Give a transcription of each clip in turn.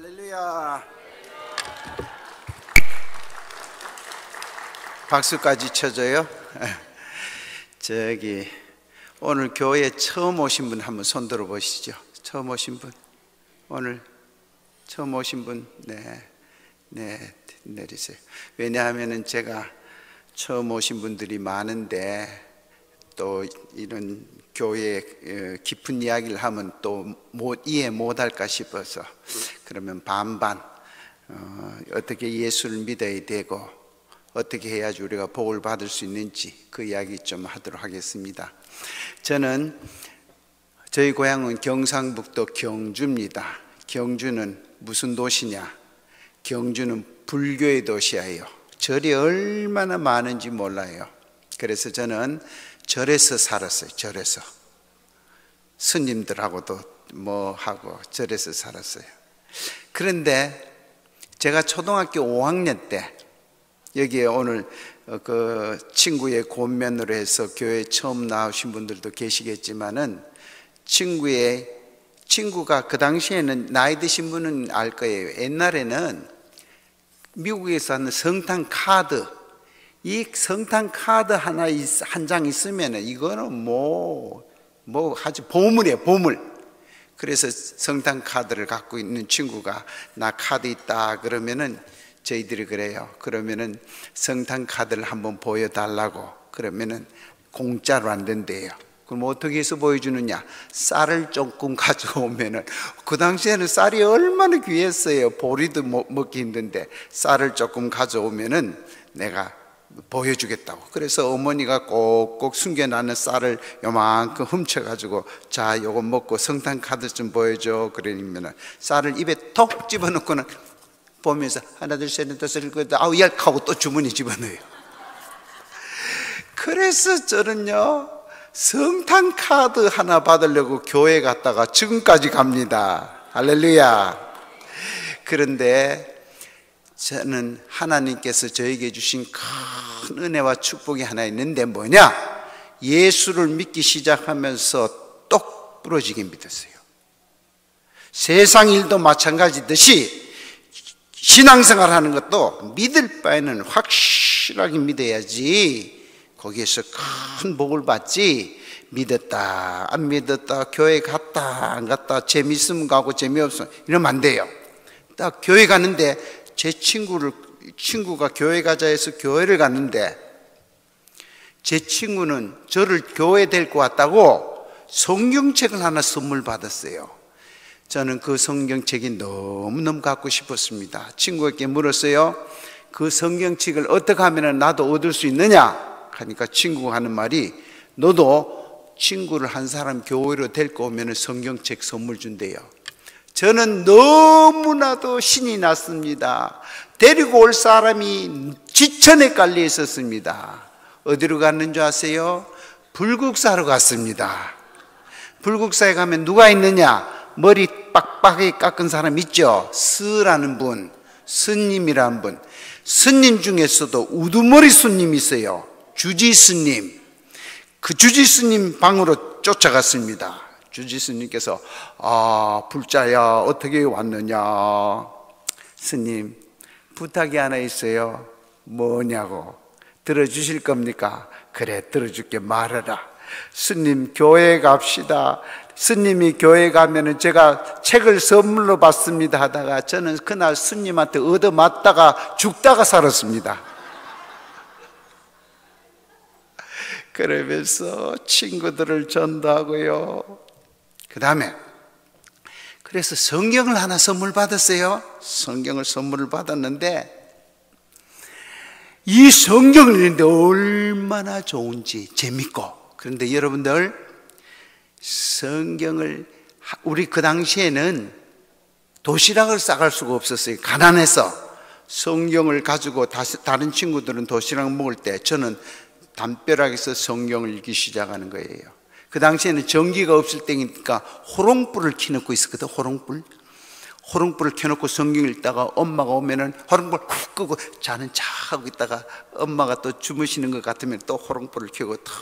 할렐루야. 박수까지 쳐줘요. 저기 오늘 교회에 처음 오신 분 한번 손 들어 보시죠. 처음 오신 분, 오늘 처음 오신 분, 네, 내리세요. 왜냐하면은 제가 처음 오신 분들이 많은데 또 이런 교회 깊은 이야기를 하면 또 이해 못할까 싶어서, 그러면 반반 어떻게 예수를 믿어야 되고 어떻게 해야지 우리가 복을 받을 수 있는지 그 이야기 좀 하도록 하겠습니다. 저희 고향은 경상북도 경주입니다. 경주는 무슨 도시냐? 경주는 불교의 도시예요. 절이 얼마나 많은지 몰라요. 그래서 저는 절에서 살았어요. 절에서 스님들하고도 하고 절에서 살았어요. 그런데 제가 초등학교 5학년 때, 여기에 오늘 그 친구의 권면으로 해서 교회에 처음 나오신 분들도 계시겠지만은, 친구가 그 당시에는 나이 드신 분은 알 거예요. 옛날에는 미국에서 하는 성탄 카드, 이 성탄 카드 한 장 있으면은 이거는 아주 보물이에요, 보물. 그래서 성탄 카드를 갖고 있는 친구가 나 카드 있다 그러면은 저희들이 그래요. 그러면은 성탄 카드를 한번 보여달라고 그러면은 공짜로 안 된대요. 그럼 어떻게 해서 보여주느냐? 쌀을 조금 가져오면은, 그 당시에는 쌀이 얼마나 귀했어요. 보리도 먹기 힘든데 쌀을 조금 가져오면은 내가 보여주겠다고. 그래서 어머니가 꼭꼭 숨겨놨는 쌀을 요만큼 훔쳐가지고, 자, 요거 먹고 성탄 카드 좀 보여줘. 그러면은 쌀을 입에 톡 집어넣고는 보면서 하나 둘 셋 넷 다섯 일곱 아우 열 하고 또 주머니 집어넣어요. 그래서 저는요, 성탄 카드 하나 받으려고 교회 갔다가 지금까지 갑니다. 할렐루야. 그런데 저는 하나님께서 저에게 주신 큰 은혜와 축복이 하나 있는데 뭐냐? 예수를 믿기 시작하면서 똑 부러지게 믿었어요. 세상 일도 마찬가지듯이 신앙생활 하는 것도 믿을 바에는 확실하게 믿어야지 거기에서 큰 복을 받지, 믿었다 안 믿었다, 교회 갔다 안 갔다, 재미있으면 가고 재미없으면 이러면 안 돼요. 딱 교회 가는데, 제 친구가 교회 가자 해서 교회를 갔는데, 제 친구는 저를 교회 데리고 왔다고 성경책을 하나 선물 받았어요. 저는 그 성경책이 너무너무 갖고 싶었습니다. 친구에게 물었어요. 그 성경책을 어떻게 하면 나도 얻을 수 있느냐? 하니까 친구가 하는 말이, 너도 친구를 한 사람 교회로 데리고 오면 성경책 선물 준대요. 저는 너무나도 신이 났습니다. 데리고 올 사람이 지천에 깔려 있었습니다. 어디로 갔는 줄 아세요? 불국사로 갔습니다. 불국사에 가면 누가 있느냐? 머리 빡빡하게 깎은 사람 있죠? 스라는 분, 스님이라는 분. 스님 중에서도 우두머리 스님이 있어요. 주지스님. 그 주지스님 방으로 쫓아갔습니다. 주지스님께서, 불자야 어떻게 왔느냐? 스님, 부탁이 하나 있어요. 뭐냐고. 들어주실 겁니까? 그래, 들어줄게, 말해라. 스님, 교회 갑시다. 스님이 교회 가면은 제가 책을 선물로 받습니다 하다가, 저는 그날 스님한테 얻어맞다가 죽다가 살았습니다. 그러면서 친구들을 전도하고요. 그 다음에 그래서 성경을 하나 선물 받았어요. 성경을 선물을 받았는데, 이 성경을 읽는데 얼마나 좋은지 재밌고. 그런데 여러분들, 성경을, 우리 그 당시에는 도시락을 싸갈 수가 없었어요. 가난해서. 성경을 가지고 다른 친구들은 도시락 먹을 때 저는 담벼락에서 성경을 읽기 시작하는 거예요. 그 당시에는 전기가 없을 때니까 호롱불을 켜놓고 있었거든. 호롱불을 켜놓고 성경 읽다가 엄마가 오면은 호롱불 훅 끄고 자는 척하고 있다가 엄마가 또 주무시는 것 같으면 또 호롱불을 켜고 탁,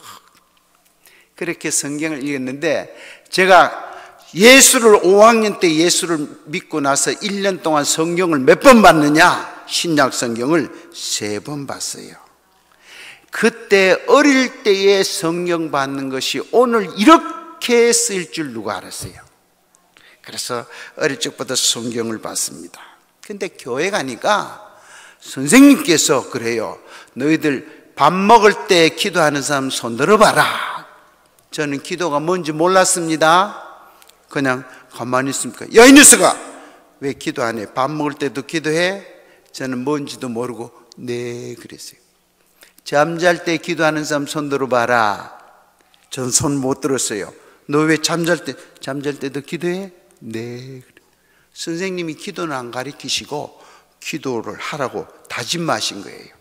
그렇게 성경을 읽었는데, 제가 예수를 5학년 때 예수를 믿고 나서 1년 동안 성경을 몇 번 봤느냐? 신약 성경을 3번 봤어요. 그때 어릴 때에 성경 받는 것이 오늘 이렇게 쓰일 줄 누가 알았어요? 그래서 어릴 적부터 성경을 봤습니다. 근데 교회 가니까 선생님께서 그래요. 너희들 밥 먹을 때 기도하는 사람 손 들어봐라. 저는 기도가 뭔지 몰랐습니다. 그냥 가만히 있으니까 야, 이 녀석아, 왜 기도 안 해? 밥 먹을 때도 기도해? 저는 뭔지도 모르고 네 그랬어요. 잠잘 때 기도하는 사람 손 들어봐라. 전 손 못 들었어요. 너 왜 잠잘 때도 기도해? 네. 선생님이 기도는 안 가르치시고 기도를 하라고 다짐하신 거예요.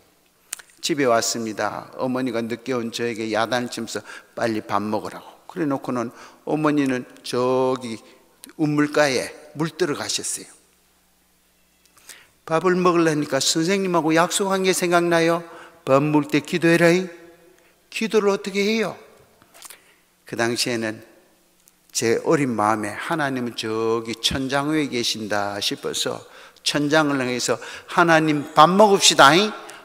집에 왔습니다. 어머니가 늦게 온 저에게 야단을 치면서 빨리 밥 먹으라고. 그래 놓고는 어머니는 저기 우물가에 물 들어가셨어요. 밥을 먹으려니까 선생님하고 약속한 게 생각나요. 밥 먹을 때 기도해라. 기도를 어떻게 해요? 그 당시에는 제 어린 마음에 하나님은 저기 천장 위에 계신다 싶어서 천장을 향해서 하나님 밥 먹읍시다.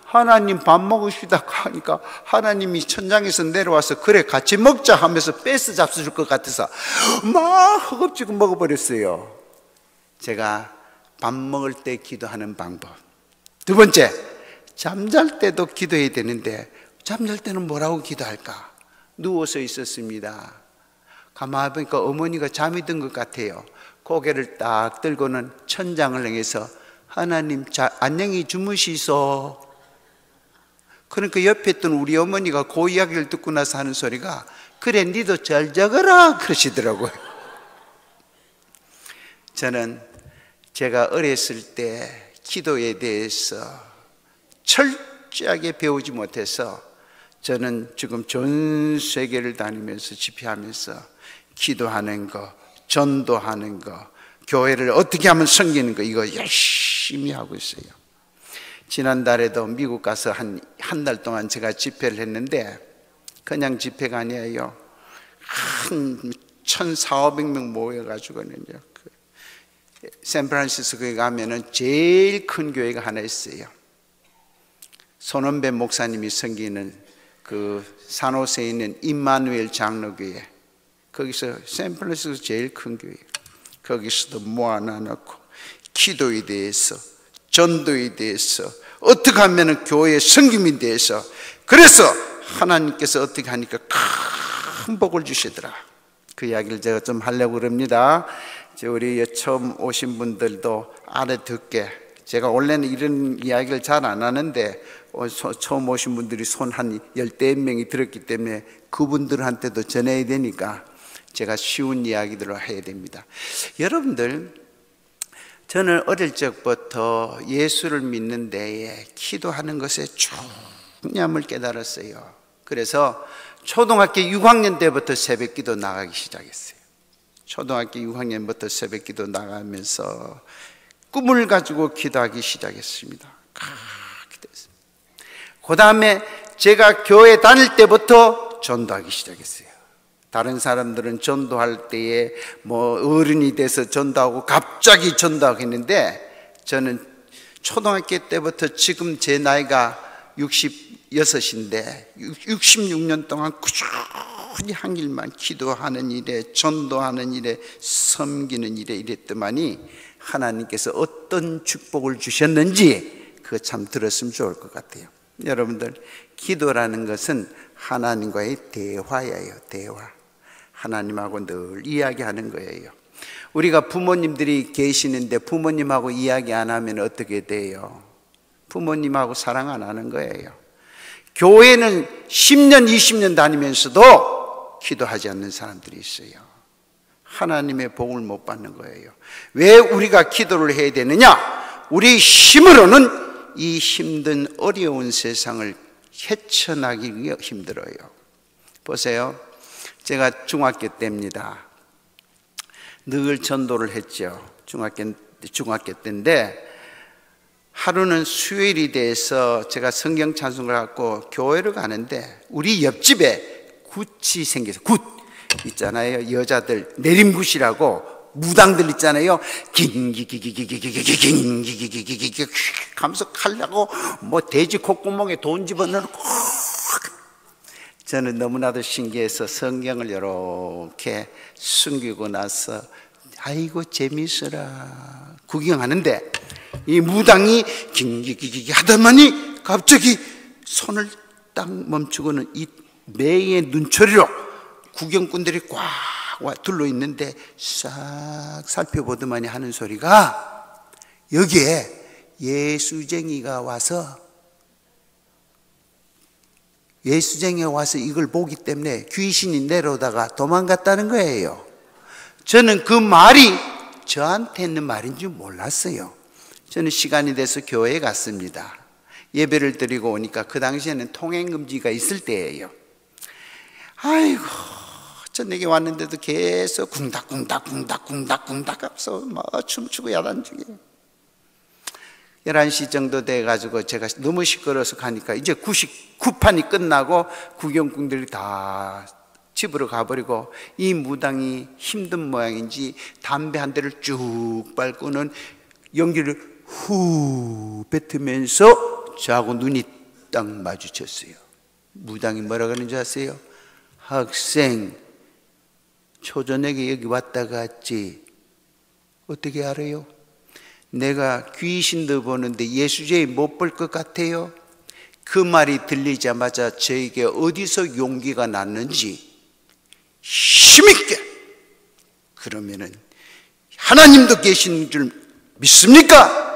하나님 밥 먹읍시다 하니까 하나님이 천장에서 내려와서 그래 같이 먹자 하면서 뺏어 잡수줄 것 같아서 막 허겁지겁 먹어버렸어요. 제가 밥 먹을 때 기도하는 방법. 두 번째, 잠잘 때도 기도해야 되는데 잠잘 때는 뭐라고 기도할까? 누워서 있었습니다. 가만히 보니까 어머니가 잠이 든 것 같아요. 고개를 딱 들고는 천장을 향해서 하나님 안녕히 주무시소. 그러니까 옆에 있던 우리 어머니가 그 이야기를 듣고 나서 하는 소리가 그래 니도 잘 자거라 그러시더라고요. 저는 제가 어렸을 때 기도에 대해서 철저하게 배우지 못해서 저는 지금 전 세계를 다니면서 집회하면서 기도하는 거, 전도하는 거, 교회를 어떻게 하면 섬기는 거 이거 열심히 하고 있어요. 지난달에도 미국 가서 한 달 동안 제가 집회를 했는데 그냥 집회가 아니에요. 한 1,400명 모여가지고는 샌프란시스코에 가면은 제일 큰 교회가 하나 있어요. 손원배 목사님이 섬기는 그 산호세에 있는 임마누엘 장로교회, 거기서 샌프란시스코 제일 큰 교회, 거기서도 모아놔놓고 기도에 대해서, 전도에 대해서, 어떻게 하면 교회의 섬김에 대해서, 그래서 하나님께서 어떻게 하니까 큰 복을 주시더라. 그 이야기를 제가 좀 하려고 그럽니다. 우리 처음 오신 분들도 알아듣게, 제가 원래는 이런 이야기를 잘 안 하는데 처음 오신 분들이 손 한 10대명이 들었기 때문에 그분들한테도 전해야 되니까 제가 쉬운 이야기들을 해야 됩니다. 여러분들, 저는 어릴 적부터 예수를 믿는 데에 기도하는 것의 중요함을 깨달았어요. 그래서 초등학교 6학년 때부터 새벽 기도 나가기 시작했어요. 초등학교 6학년부터 새벽 기도 나가면서 꿈을 가지고 기도하기 시작했습니다. 그 다음에 제가 교회 다닐 때부터 전도하기 시작했어요. 다른 사람들은 전도할 때에 뭐 어른이 돼서 전도하고 갑자기 전도하고 했는데 저는 초등학교 때부터 지금 제 나이가 66인데 66년 동안 꾸준히 한 길만 기도하는 일에, 전도하는 일에, 섬기는 일에 이랬더만이 하나님께서 어떤 축복을 주셨는지 그거 참 들었으면 좋을 것 같아요. 여러분들, 기도라는 것은 하나님과의 대화예요. 대화. 하나님하고 늘 이야기하는 거예요. 우리가 부모님들이 계시는데 부모님하고 이야기 안 하면 어떻게 돼요? 부모님하고 사랑 안 하는 거예요. 교회는 10년, 20년 다니면서도 기도하지 않는 사람들이 있어요. 하나님의 복을 못 받는 거예요. 왜 우리가 기도를 해야 되느냐? 우리 힘으로는 이 힘든 어려운 세상을 헤쳐나가기 힘들어요. 보세요. 제가 중학교 때입니다. 늘 전도를 했죠. 중학교 때인데 하루는 수요일이 돼서 제가 성경 찬송을 갖고 교회를 가는데 우리 옆집에 굿이 생겨서 있잖아요. 여자들 내림굿이라고 무당들 있잖아요. 긴기기기기기기기기기기기기기기 하면서 칼라고 뭐 돼지 콧구멍에 돈 집어넣고. 저는 너무나도 신기해서 성경을 이렇게 숨기고 나서 아이고 재미있어라 구경하는데 이 무당이 긴기기기기 하더만이 갑자기 손을 딱 멈추고는 이 매의 눈초리로 구경꾼들이 꽉 와 둘러 있는데 싹 살펴보더만이 하는 소리가 여기에 예수쟁이가 와서 이걸 보기 때문에 귀신이 내려오다가 도망갔다는 거예요. 저는 그 말이 저한테 있는 말인 줄 몰랐어요. 저는 시간이 돼서 교회에 갔습니다. 예배를 드리고 오니까 그 당시에는 통행금지가 있을 때예요. 아이고 저녁에 왔는데도 계속 쿵닥쿵닥쿵닥쿵닥쿵닥 하면서 막 춤추고 야단치게. 11시 정도 돼가지고 제가 너무 시끄러워서 가니까 이제 99판이 끝나고 구경꾼들이 다 집으로 가버리고 이 무당이 힘든 모양인지 담배 한 대를 쭉 밟고는 연기를 후 뱉으면서 저하고 눈이 딱 마주쳤어요. 무당이 뭐라 그러는지 아세요? 학생 초저녁에 여기 왔다 갔지. 어떻게 알아요? 내가 귀신도 보는데 예수제이 못 볼 것 같아요? 그 말이 들리자마자 저에게 어디서 용기가 났는지 힘있게 그러면은 하나님도 계신 줄 믿습니까?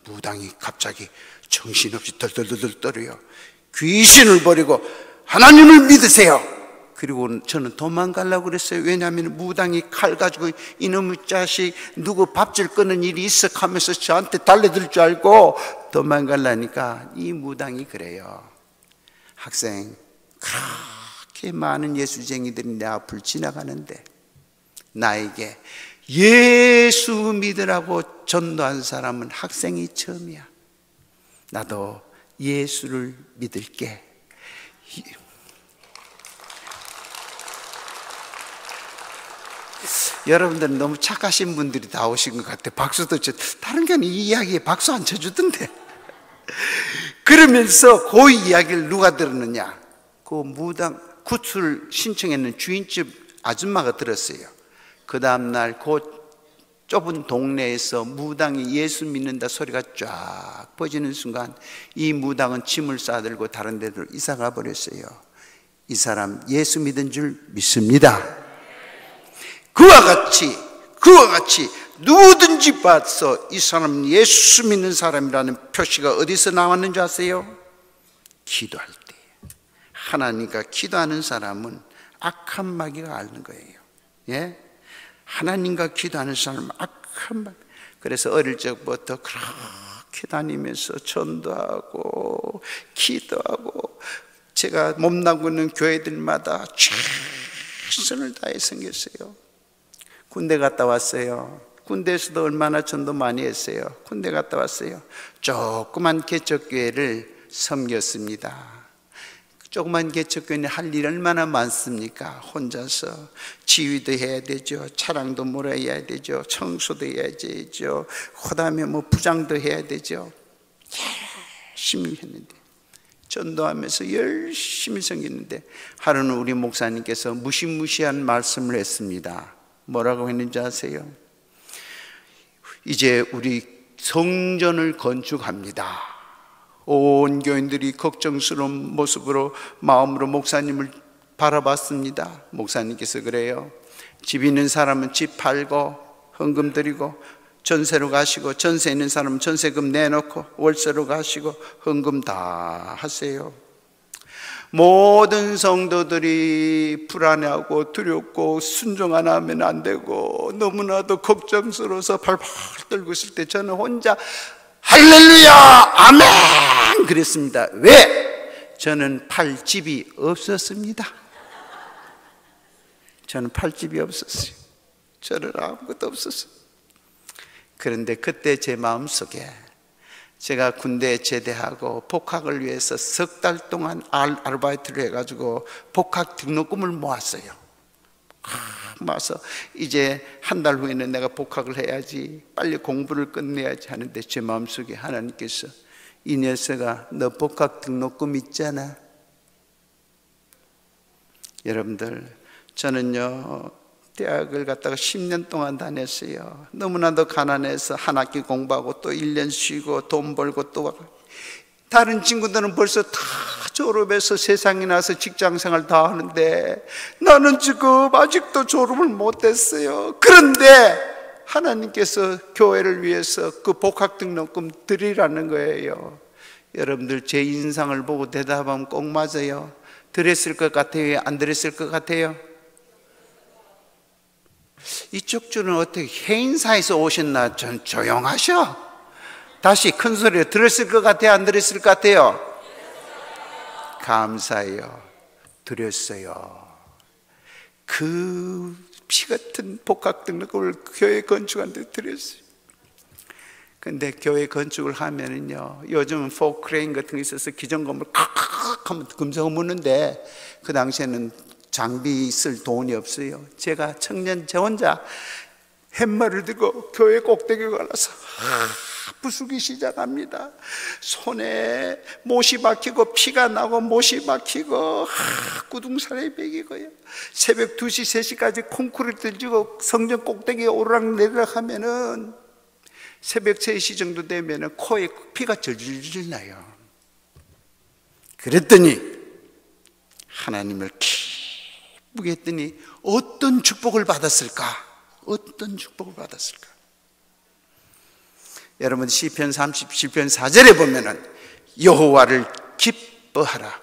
무당이 갑자기 정신없이 덜덜덜 떨어요. 귀신을 버리고 하나님을 믿으세요. 그리고 저는 도망가려고 그랬어요. 왜냐하면 무당이 칼 가지고 이놈의 자식 누구 밥줄 끄는 일이 있어 하면서 저한테 달려들 줄 알고 도망가려니까 이 무당이 그래요. 학생, 그렇게 많은 예수쟁이들이 내 앞을 지나가는데 나에게 예수 믿으라고 전도한 사람은 학생이 처음이야. 나도 예수를 믿을게. 여러분들은 너무 착하신 분들이 다 오신 것 같아요. 박수도 다른 경우는 이 이야기에 박수 안 쳐주던데. 그러면서 그 이야기를 누가 들었느냐? 그 무당 구출 신청했는 주인집 아줌마가 들었어요. 그 다음날 그 좁은 동네에서 무당이 예수 믿는다 소리가 쫙 퍼지는 순간 이 무당은 짐을 싸들고 다른 데로 이사가 버렸어요. 이 사람 예수 믿은 줄 믿습니다. 그와 같이 누구든지 봐서 이 사람은 예수 믿는 사람이라는 표시가 어디서 나왔는지 아세요? 기도할 때. 하나님과 기도하는 사람은 악한 마귀가 앓는 거예요. 예? 하나님과 기도하는 사람은 악한 마귀. 그래서 어릴 적부터 그렇게 다니면서 전도하고 기도하고 제가 몸나고 있는 교회들마다 최선을 다해 섬겼어요. 군대 갔다 왔어요. 군대에서도 얼마나 전도 많이 했어요. 군대 갔다 왔어요. 조그만 개척교회를 섬겼습니다. 조그만 개척교회는 할 일 얼마나 많습니까? 혼자서 지휘도 해야 되죠. 차량도 몰아야 되죠. 청소도 해야 되죠. 그다음에 뭐 부장도 해야 되죠. 열심히 했는데 전도하면서 열심히 섬기는데 하루는 우리 목사님께서 무시무시한 말씀을 했습니다. 뭐라고 했는지 아세요? 이제 우리 성전을 건축합니다. 온 교인들이 걱정스러운 모습으로 마음으로 목사님을 바라봤습니다. 목사님께서 그래요. 집 있는 사람은 집 팔고 헌금 드리고 전세로 가시고 전세 있는 사람은 전세금 내놓고 월세로 가시고 헌금 다 하세요. 모든 성도들이 불안해하고 두렵고 순종 안 하면 안 되고 너무나도 걱정스러워서 발발 떨고 있을 때 저는 혼자 할렐루야 아멘 그랬습니다. 왜? 저는 팔 집이 없었습니다. 저는 팔 집이 없었어요. 저는 아무것도 없었어요. 그런데 그때 제 마음속에 제가 군대에 제대하고 복학을 위해서 석 달 동안 아르바이트를 해가지고 복학 등록금을 모았어요. 와서 이제 한 달 후에는 내가 복학을 해야지, 빨리 공부를 끝내야지 하는데 제 마음속에 하나님께서 이 녀석아, 너 복학 등록금 있잖아. 여러분들, 저는요 대학을 갔다가 10년 동안 다녔어요. 너무나도 가난해서 한 학기 공부하고 또 1년 쉬고 돈 벌고 또 다른 친구들은 벌써 다 졸업해서 세상에 나서 직장생활 다 하는데 나는 지금 아직도 졸업을 못했어요. 그런데 하나님께서 교회를 위해서 그 복학 등록금 드리라는 거예요. 여러분들, 제 인상을 보고 대답하면 꼭 맞아요. 드렸을 것 같아요? 안 드렸을 것 같아요? 이쪽 줄은 어떻게 해인사에서 오셨나? 좀 조용하셔. 다시 큰 소리로 들었을 것 같아요? 안 들었을 것 같아요? 감사해요. 드렸어요. 그 피같은 복학 등록금을 교회 건축한테 드렸어요. 근데 교회 건축을 하면은요, 요즘은 포크레인 같은 게 있어서 기존 건물 칵 하면 금방 묻는데 그 당시에는 장비 쓸 돈이 없어요. 제가 청년 저 혼자 팻말을 들고 교회 꼭대기에 올라서 부수기 시작합니다. 손에 못이 박히고 피가 나고 못이 박히고 구둥살이 베기고요. 새벽 2시, 3시까지 콩쿠리를 들고 성전 꼭대기에 오르락내리락 하면은 새벽 3시 정도 되면은 코에 피가 절질질 나요. 그랬더니 하나님을 기쁘게 했더니 어떤 축복을 받았을까? 어떤 축복을 받았을까? 여러분, 시편 37편 4절에 보면은 여호와를 기뻐하라.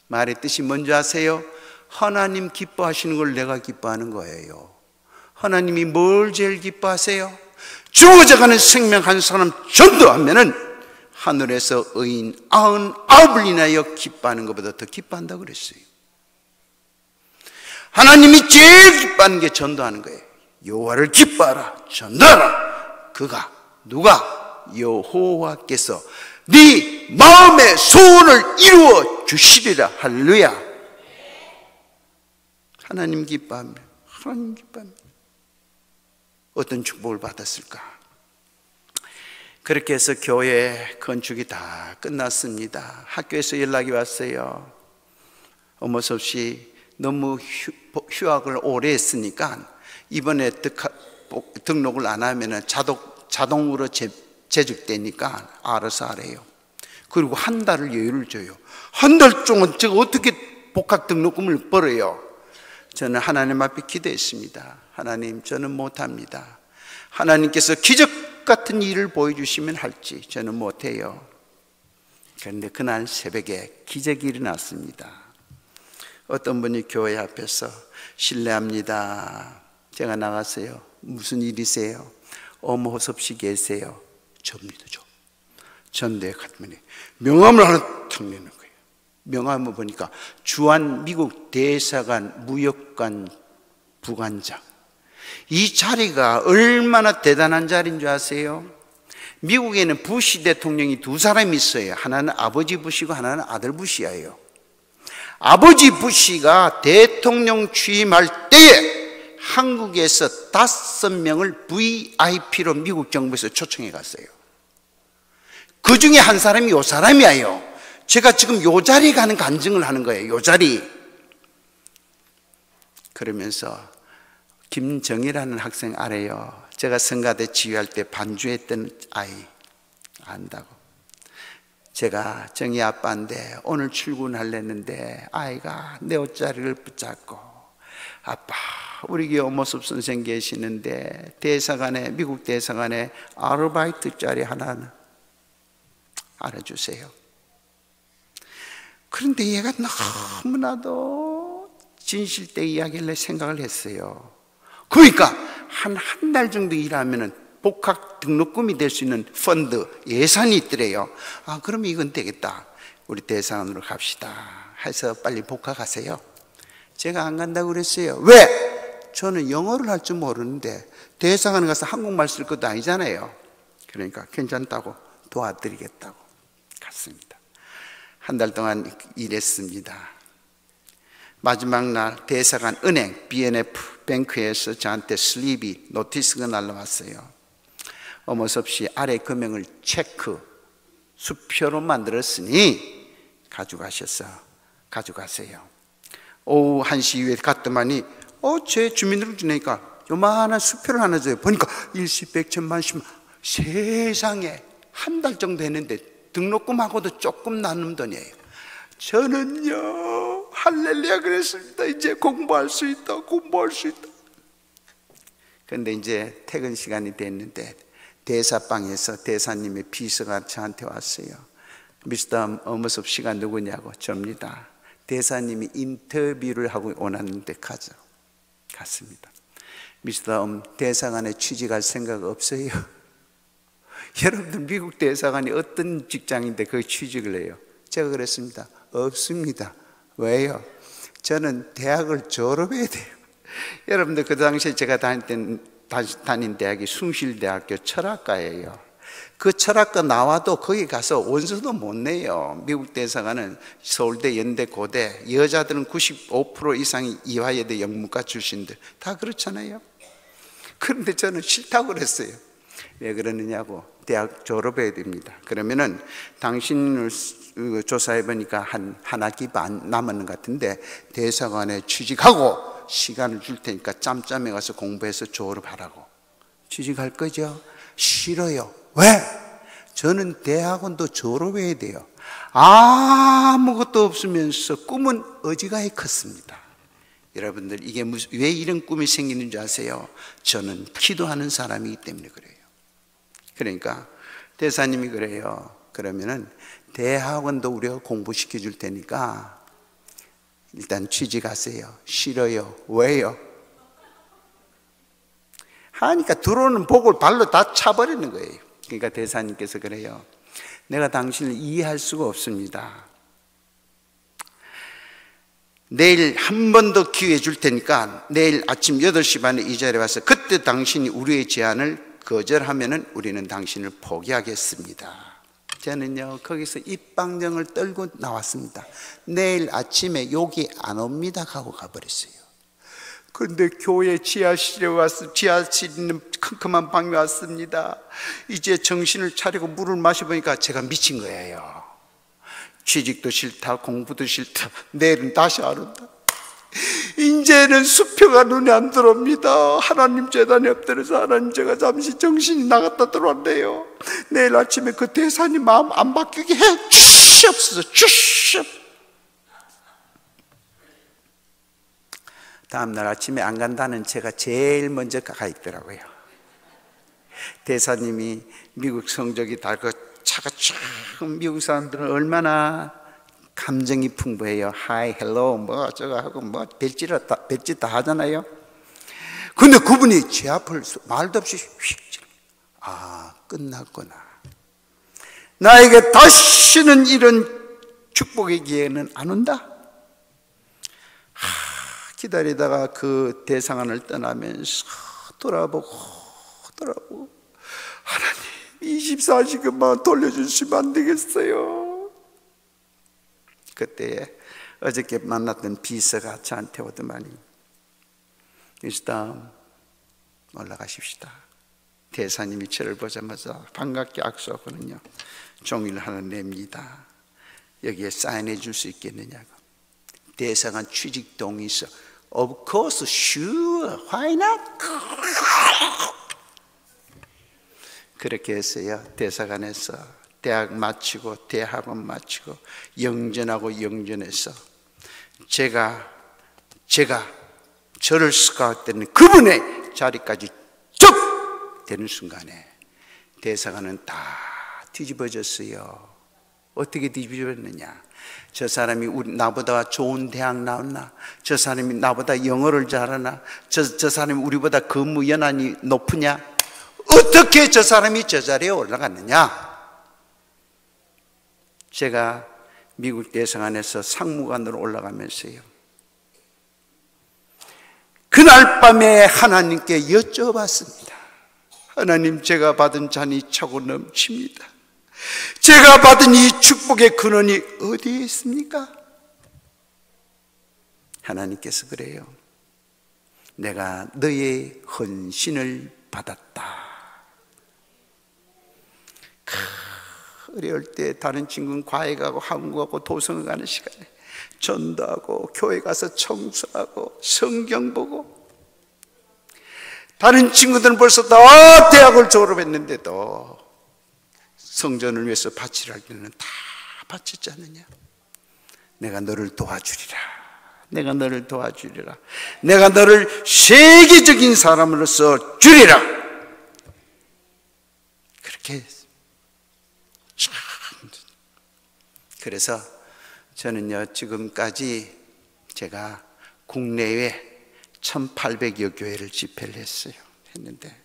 말의 뜻이 뭔지 아세요? 하나님 기뻐하시는 걸 내가 기뻐하는 거예요. 하나님이 뭘 제일 기뻐하세요? 죽어져가는 생명 한 사람 전도하면은 하늘에서 의인 99을 인하여 기뻐하는 것보다 더 기뻐한다고 그랬어요. 하나님이 제일 기뻐하는 게 전도하는 거예요. 여호와를 기뻐하라, 전도하라. 그가 누가? 여호와께서 네 마음의 소원을 이루어 주시리라. 할렐루야. 하나님 기뻐합니다. 하나님 기뻐합니다. 어떤 축복을 받았을까? 그렇게 해서 교회 건축이 다 끝났습니다. 학교에서 연락이 왔어요. 어머섭 씨 너무 휴학을 오래 했으니까 이번에 등록을 안 하면 자동으로 제적되니까 알아서 하래요. 그리고 한 달을 여유를 줘요. 한 달 동안 제가 어떻게 복학 등록금을 벌어요? 저는 하나님 앞에 기도했습니다. 하나님, 저는 못합니다. 하나님께서 기적 같은 일을 보여주시면 할지 저는 못해요. 그런데 그날 새벽에 기적이 일어났습니다. 어떤 분이 교회 앞에서 실례합니다. 제가 나갔어요. 무슨 일이세요? 어머 호섭씨 계세요. 접니다. 전대에 갔더니 명함을 하나 탁 내는 거예요. 명함을 보니까 주한 미국 대사관 무역관 부관장. 이 자리가 얼마나 대단한 자리인 줄 아세요? 미국에는 부시 대통령이 두 사람이 있어요. 하나는 아버지 부시고 하나는 아들 부시예요. 아버지 부시가 대통령 취임할 때에 한국에서 5명을 VIP로 미국 정부에서 초청해 갔어요. 그 중에 한 사람이 요 사람이에요. 제가 지금 요 자리 가는 간증을 하는 거예요. 요 자리. 그러면서 김정희라는 학생 알아요. 제가 성가대 지휘할 때 반주했던 아이 안다고. 제가 정희 아빠인데 오늘 출근하려는데 아이가 내 옷자리를 붙잡고 아빠, 우리 교회 오모섭 선생 계시는데 대사관에, 미국 대사관에 아르바이트 자리 하나 알아주세요. 그런데 얘가 너무나도 진실되게 이야기를 생각을 했어요. 그러니까 한 달 정도 일하면은 복학 등록금이 될 수 있는 펀드 예산이 있더래요. 아, 그러면 이건 되겠다. 우리 대사관으로 갑시다. 해서 빨리 복학하세요. 제가 안 간다고 그랬어요. 왜? 저는 영어를 할 줄 모르는데 대사관에 가서 한국말 쓸 것도 아니잖아요. 그러니까 괜찮다고 도와드리겠다고 갔습니다. 한 달 동안 일했습니다. 마지막 날 대사관 은행 BNF 뱅크에서 저한테 슬립이 노티스가 날라왔어요. 어머섭씨 아래 금액을 체크 수표로 만들었으니 가져가세요. 오후 1시 이후에 갔더니 제 주민등록 주니까 요만한 수표를 하나 줘요. 보니까 일시 백천만 십만, 세상에 한 달 정도 했는데 등록금하고도 조금 남는 돈이에요. 저는요 할렐루야 그랬습니다. 이제 공부할 수 있다. 그런데 이제 퇴근 시간이 됐는데 대사방에서 대사님의 비서가 저한테 왔어요. 미스터 어머섭 씨가 누구냐고. 접니다. 대사님이 인터뷰를 하고 원하는데 갔습니다. 미스터 대사관에 취직할 생각 없어요? 여러분들 미국 대사관이 어떤 직장인데 거기 취직을 해요? 제가 그랬습니다. 없습니다. 왜요? 저는 대학을 졸업해야 돼요. 여러분들 그 당시에 제가 다닌 대학이 숭실대학교 철학과예요. 그 철학과 나와도 거기 가서 원서도 못 내요. 미국 대사관은 서울대, 연대, 고대, 여자들은 95% 이상이 이화여대 영문과 출신들 다 그렇잖아요. 그런데 저는 싫다고 그랬어요. 왜 그러느냐고. 대학 졸업해야 됩니다. 그러면은 당신을 조사해 보니까 한 학기 반 남았는 것 같은데 대사관에 취직하고 시간을 줄 테니까 짬짬에 가서 공부해서 졸업하라고. 취직할 거죠? 싫어요. 왜? 저는 대학원도 졸업해야 돼요. 아무것도 없으면서 꿈은 어지간히 컸습니다. 여러분들 이게 왜 이런 꿈이 생기는 줄 아세요? 저는 기도하는 사람이기 때문에 그래요. 그러니까 대사님이 그래요. 그러면은 대학원도 우리가 공부시켜 줄 테니까 일단 취직하세요. 싫어요. 왜요? 하니까 들어오는 복을 발로 다 차버리는 거예요. 그러니까 대사님께서 그래요. 내가 당신을 이해할 수가 없습니다. 내일 한 번 더 기회 줄 테니까 내일 아침 8시 반에 이 자리에 와서 그때 당신이 우리의 제안을 거절하면은 우리는 당신을 포기하겠습니다. 저는요 거기서 입방정을 떨고 나왔습니다. 내일 아침에 여기 안 옵니다 하고 가버렸어요. 그런데 교회 지하실에 와서 지하실 있는 컴컴한 방에 왔습니다. 이제 정신을 차리고 물을 마셔보니까 제가 미친 거예요. 취직도 싫다, 공부도 싫다, 내일은 다시 안 온다. 이제는 수표가 눈에 안 들어옵니다. 하나님 재단에 엎드려서 하나님 제가 잠시 정신이 나갔다 들어왔네요. 내일 아침에 그 대사님 마음 안 바뀌게 해 주시옵소서. 다음날 아침에 안 간다는 제가 제일 먼저 가 있더라고요. 대사님이 미국 성적이 다 그 차가 쫙, 미국 사람들은 얼마나 감정이 풍부해요. 하이, 헬로, 뭐 저거 하고 뭐 별짓 다 하잖아요. 근데 그분이 제 앞을 말도 없이 휙, 끝났구나. 나에게 다시는 이런 축복의 기회는 안 온다. 기다리다가 그 대상안을 떠나면서 돌아보고 하나님 24시간만 돌려주시면 안 되겠어요? 그때 어저께 만났던 비서가 저한테 오더만이 미스터 올라가십시다. 대사님이 저를 보자마자 반갑게 악수하거든요. 종이를 하나 냅니다. 여기에 사인해 줄 수 있겠느냐고. 대사관 취직 동의서. Of course, sure, why not? 그렇게 했어요. 대사관에서 대학 마치고 대학원 마치고 영전해서 제가 저를 스카우트했는 그분의 자리까지 쭉 되는 순간에 대사관은 다 뒤집어졌어요. 어떻게 뒤집어졌느냐? 저 사람이 나보다 좋은 대학 나왔나? 저 사람이 나보다 영어를 잘하나? 저 사람이 우리보다 근무 연한이 높으냐? 어떻게 저 사람이 저 자리에 올라갔느냐? 제가 미국 대사관에서 상무관으로 올라가면서요, 그날 밤에 하나님께 여쭤봤습니다. 하나님, 제가 받은 잔이 차고 넘칩니다. 제가 받은 이 축복의 근원이 어디에 있습니까? 하나님께서 그래요. 내가 너의 헌신을 받았다. 어려울 때 다른 친구는 과외 가고 학원 가고 도서관 가는 시간에 전도하고 교회 가서 청소하고 성경 보고, 다른 친구들은 벌써 다 대학을 졸업했는데도 성전을 위해서 바치라 할 때는 다 바쳤지 않느냐. 내가 너를 도와주리라. 내가 너를 도와주리라. 내가 너를 세계적인 사람으로서 주리라. 그렇게 참. 그래서 저는요, 지금까지 제가 국내외 1800여 교회를 집회를 했는데,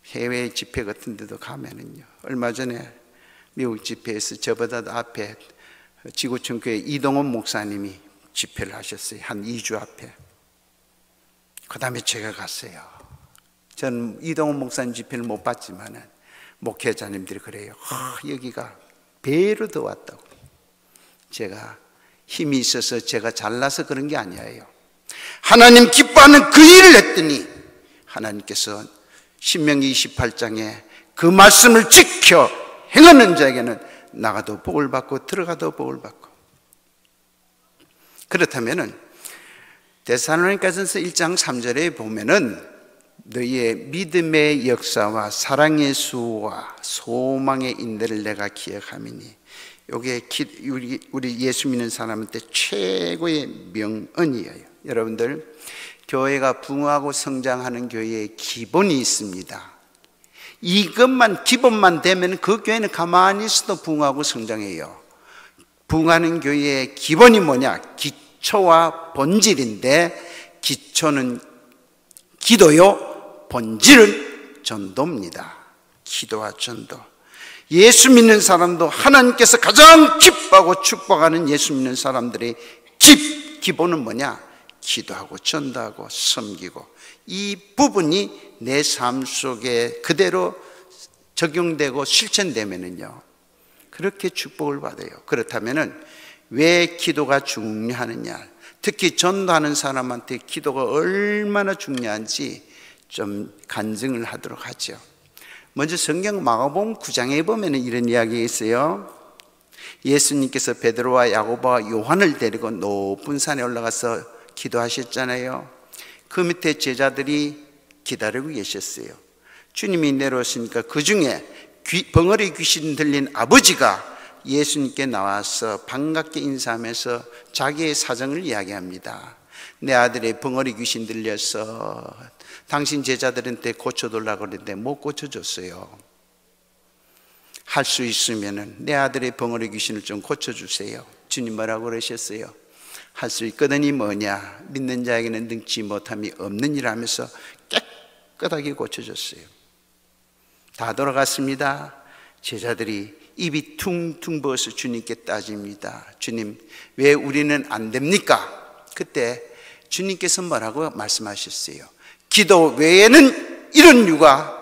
해외 집회 같은 데도 가면은요, 얼마 전에 미국 집회에서 저보다 앞에 지구촌 교회 이동원 목사님이 집회를 하셨어요. 한 2주 앞에. 그 다음에 제가 갔어요. 저는 이동원 목사님 집회를 못 봤지만은 목회자님들이 그래요. 여기가 배로 더 왔다고. 제가 힘이 있어서 제가 잘나서 그런 게 아니에요. 하나님 기뻐하는 그 일을 했더니 하나님께서 신명기 28장에 그 말씀을 지켜 행하는 자에게는 나가도 복을 받고 들어가도 복을 받고. 그렇다면은 데살로니가전서 1장 3절에 보면은 너희의 믿음의 역사와 사랑의 수와 소망의 인내를 내가 기억함이니, 이게 우리 예수 믿는 사람한테 최고의 명언이에요. 여러분들, 교회가 부흥하고 성장하는 교회에 기본이 있습니다. 이것만 기본만 되면 그 교회는 가만히 있어도 부흥하고 성장해요. 부흥하는 교회의 기본이 뭐냐? 기초와 본질인데, 기초는 기도요, 본질은 전도입니다. 기도와 전도. 예수 믿는 사람도 하나님께서 가장 기뻐하고 축복하는 예수 믿는 사람들의 기본은 뭐냐? 기도하고 전도하고 섬기고. 이 부분이 내 삶 속에 그대로 적용되고 실천되면은요, 그렇게 축복을 받아요. 그렇다면은 왜 기도가 중요하느냐? 특히 전도하는 사람한테 기도가 얼마나 중요한지 좀 간증을 하도록 하죠. 먼저 성경 마가복음 9장에 보면 이런 이야기가 있어요. 예수님께서 베드로와 야고보와 요한을 데리고 높은 산에 올라가서 기도하셨잖아요. 그 밑에 제자들이 기다리고 계셨어요. 주님이 내려오시니까 그 중에 벙어리 귀신 들린 아버지가 예수님께 나와서 반갑게 인사하면서 자기의 사정을 이야기합니다. 내 아들의 벙어리 귀신 들려서 당신 제자들한테 고쳐달라고 그랬는데 못 고쳐줬어요. 할 수 있으면 내 아들의 벙어리 귀신을 좀 고쳐주세요. 주님 뭐라고 그러셨어요? 할 수 있거든이 뭐냐? 믿는 자에게는 능치 못함이 없는 일 하면서 깨끗하게 고쳐줬어요. 다 돌아갔습니다. 제자들이 입이 퉁퉁 부어서 주님께 따집니다. 주님, 왜 우리는 안 됩니까? 그때 주님께서 뭐라고 말씀하셨어요? 기도 외에는 이런 유가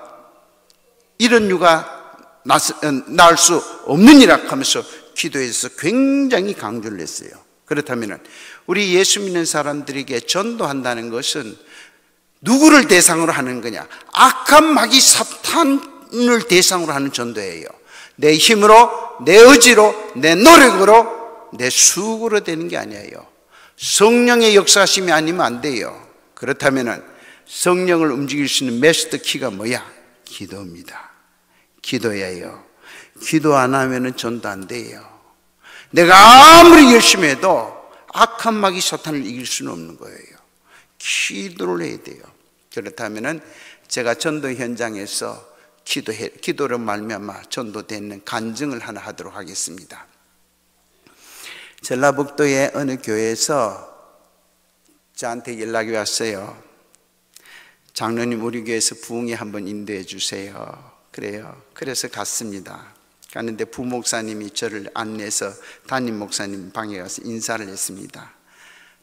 나을 수 없느니라 하면서 기도에서 굉장히 강조를 했어요. 그렇다면 우리 예수 믿는 사람들에게 전도한다는 것은 누구를 대상으로 하는 거냐? 악한 마귀 사탄을 대상으로 하는 전도예요. 내 힘으로, 내 의지로, 내 노력으로, 내 수고로 되는 게 아니에요. 성령의 역사심이 아니면 안 돼요. 그렇다면 성령을 움직일 수 있는 마스터 키가 뭐야? 기도입니다. 기도예요. 기도 안 하면 전도 안 돼요. 내가 아무리 열심히 해도 악한 마귀 사탄을 이길 수는 없는 거예요. 기도를 해야 돼요. 그렇다면 제가 전도 현장에서 기도로 말미암아 전도되는 간증을 하나 하도록 하겠습니다. 전라북도의 어느 교회에서 저한테 연락이 왔어요. 장로님, 우리 교회에서 부흥회 한번 인도해 주세요. 그래요. 그래서 갔습니다. 가는데 부목사님이 저를 안내해서 담임 목사님 방에 가서 인사를 했습니다.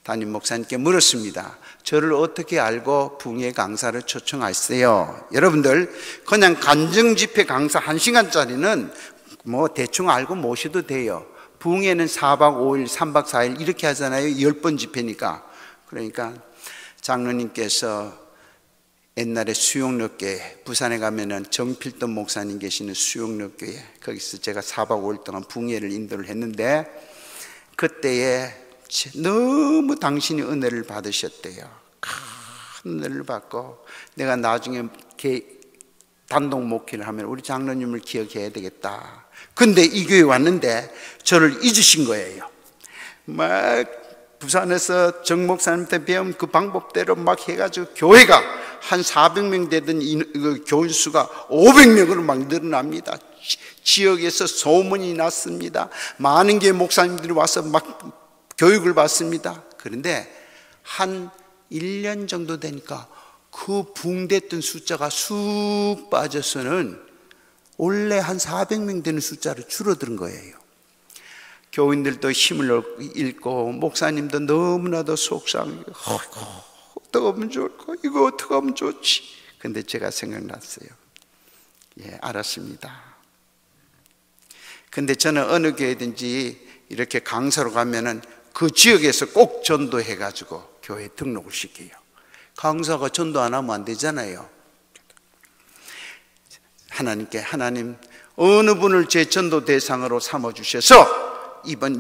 담임 목사님께 물었습니다. 저를 어떻게 알고 부흥회 강사를 초청하세요? 여러분들, 그냥 간증 집회 강사 1시간짜리는 뭐 대충 알고 모셔도 돼요. 붕에는 4박 5일, 3박 4일 이렇게 하잖아요. 10번 집회니까. 그러니까 장로님께서 옛날에 수용력교회, 부산에 가면은 정필돈 목사님 계시는 수용력교회, 거기서 제가 4박 5일 동안 붕예를 인도를 했는데, 그때에 너무 당신이 은혜를 받으셨대요. 큰 은혜를 받고, 내가 나중에 단독 목회를 하면 우리 장로님을 기억해야 되겠다. 근데 이 교회 왔는데 저를 잊으신 거예요. 막 부산에서 정 목사님한테 배운 그 방법대로 막 해가지고 교회가 한 400명 되던 교인 수가 500명으로 막 늘어납니다. 지역에서 소문이 났습니다. 많은 교회 목사님들이 와서 막 교육을 받습니다. 그런데 한 1년 정도 되니까 그 붕댔던 숫자가 쑥 빠져서는 원래 한 400명 되는 숫자로 줄어든 거예요. 교인들도 힘을 잃고 목사님도 너무나도 속상해요. 어떻게 하면 좋을까? 이거 어떻게 하면 좋지? 근데 제가 생각났어요. 예, 알았습니다. 근데 저는 어느 교회든지 이렇게 강사로 가면은 그 지역에서 꼭 전도해가지고 교회에 등록을 시켜요. 강사가 전도 안 하면 안 되잖아요. 하나님께, 하나님 어느 분을 제 전도 대상으로 삼아주셔서 이번